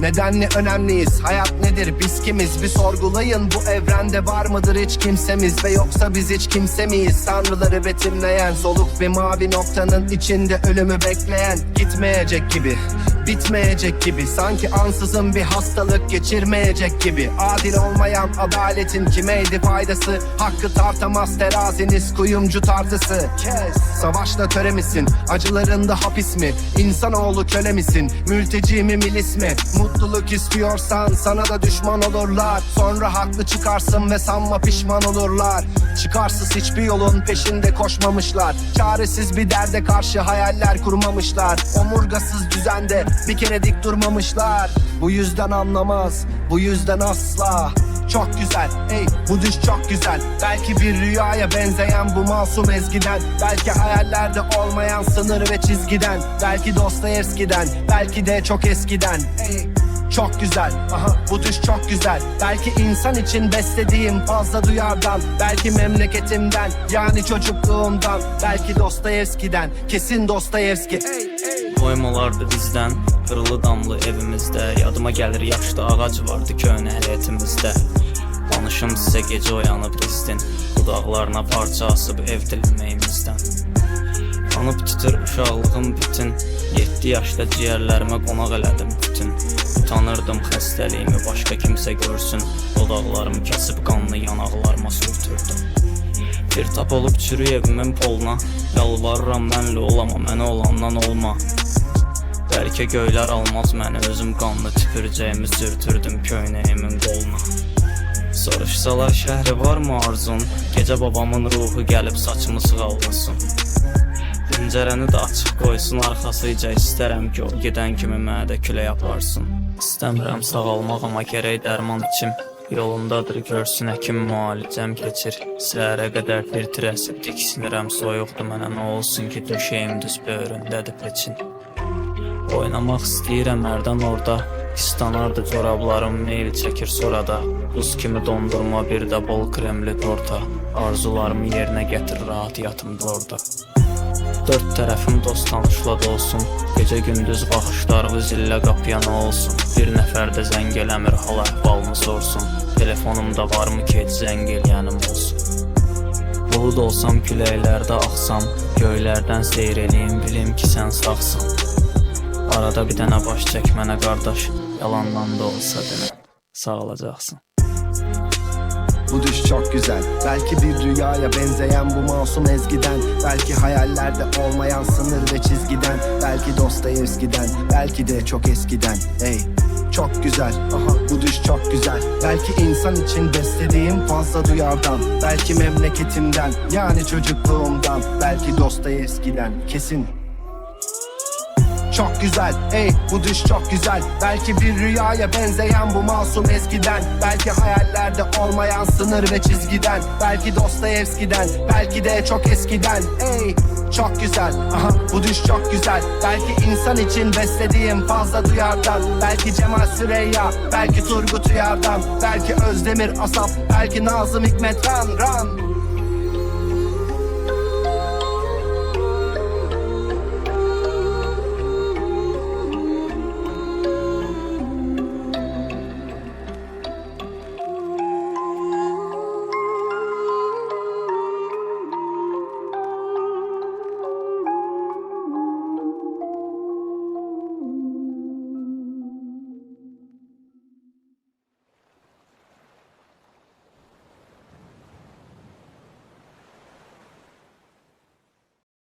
Nedenli önemliyiz, hayat nedir, biz kimiz? Bir sorgulayın, bu evrende var mıdır hiç kimsemiz? Ve yoksa biz hiç kimse miyiz? Tanrıları betimleyen, soluk bir mavi noktanın içinde ölümü bekleyen. Gitmeyecek gibi, bitmeyecek gibi, sanki ansızın bir hastalık geçirmeyecek gibi. Adil olmayan adaletin kimeydi faydası? Hakkı tartamaz teraziniz, kuyumcu tartısı. Kes. Savaşla töre misin? Acılarında hapis mi? İnsanoğlu köle misin? Mülteci mi, milis mi? Mutluluk istiyorsan sana da düşman olurlar. Sonra haklı çıkarsın ve sanma pişman olurlar. Çıkarsız hiçbir yolun peşinde koşmamışlar. Çaresiz bir derde karşı hayaller kurmamışlar. Omurgasız düzende bir kere dik durmamışlar. Bu yüzden anlamaz, bu yüzden asla. Çok güzel, ey bu düş çok güzel. Belki bir rüyaya benzeyen bu masum ezgiden. Belki hayallerde olmayan sınır ve çizgiden. Belki Dostoyevski'den, belki de çok eskiden. Ey çok güzel, aha bu düş çok güzel. Belki insan için beslediğim fazla duyardan. Belki memleketimden, yani çocukluğumdan. Belki Dostoyevski'den, kesin Dostoyevski. Oymalardı bizdən, qırılı damlı evimizdə. Yadıma gəlir yaşlı ağac vardı köhnə həyətimizdə. Danışım sizə gecə oyanıb dizdin, budaqlarına parça asıb ev diliməyimizdən. Anıb titir uşaqlığım bütün, 7 yaşda ciyərlərimə qonaq elədim bütün. Utanırdım xəstəliyimi başqa kimsə görsün, dodaqlarımı kəsib qanlı yanaqlarıma sürtürdüm. Bir tap olub çürü evimin poluna, yalvarıram mənlə olama, mənə olandan olma. Bəlkə göylər almaz məni, özüm qanlı tüpürcəyimi sürtürdüm köynəyimin qoluna. Soruşsalar şəhri varmı arzun, gecə babamın ruhu gəlib saçımı sığallasın. Pəncərəni də açıq qoysun arxasıca, istərəm ki o gedən kimi mənə də külək aparsın. İstəmirəm sağalmaq, amma gərək dərman içim. Yolundadır görsün həkim, müalicəm keçir. Səhərə qədər tir-tir əsib diksinirəm, soyuqdur mənə, nə olsun ki döşəyim düz böyründədir peçin. Oynamaq istəyirəm hərdən orada, istanardı corablarım, meyl çəkir sorada. Buz kimi dondurma, bir də bol kremli torta. Arzularımı yerinə gətir, rahat yatım orada. Dörd tərəfim dost tanışla dolsun, gecə gündüz baxışları zillə qapıyana olsun. Bir nəfər də zəng eləmir, hal əhvalımı sorsun. Telefonumda varmı ki heç zəng eləyənim olsun. Bulud olsam küləklərdə axsam, göylərdən seyr eləyim, bilim ki sən sağsan. Arada bir dənə baş çək mənə qardaş, yalandan da olsa denə, sağ olacaqsın. Bu düş çok güzel, belki bir rüyaya benzeyen bu masum ezgiden. Belki hayallerde olmayan sınır ve çizgiden. Belki Dostoyevski'den, belki de çok eskiden. Ey çok güzel, aha bu düş çok güzel. Belki insan için beslediğim fazla duyardan. Belki memleketimden, yani çocukluğumdan. Belki Dostoyevski'den, kesin. Çok güzel, ey bu düş çok güzel. Belki bir rüyaya benzeyen bu masum ezgiden. Belki hayallerde olmayan sınır ve çizgiden. Belki Dostoyevski'den, belki de çok eskiden. Ey çok güzel, aha bu düş çok güzel. Belki insan için beslediğim fazla duyardan. Belki Cemal Süreyya, belki Turgut Uyar'dan. Belki Özdemir Asaf, belki Nazım Hikmet Ran.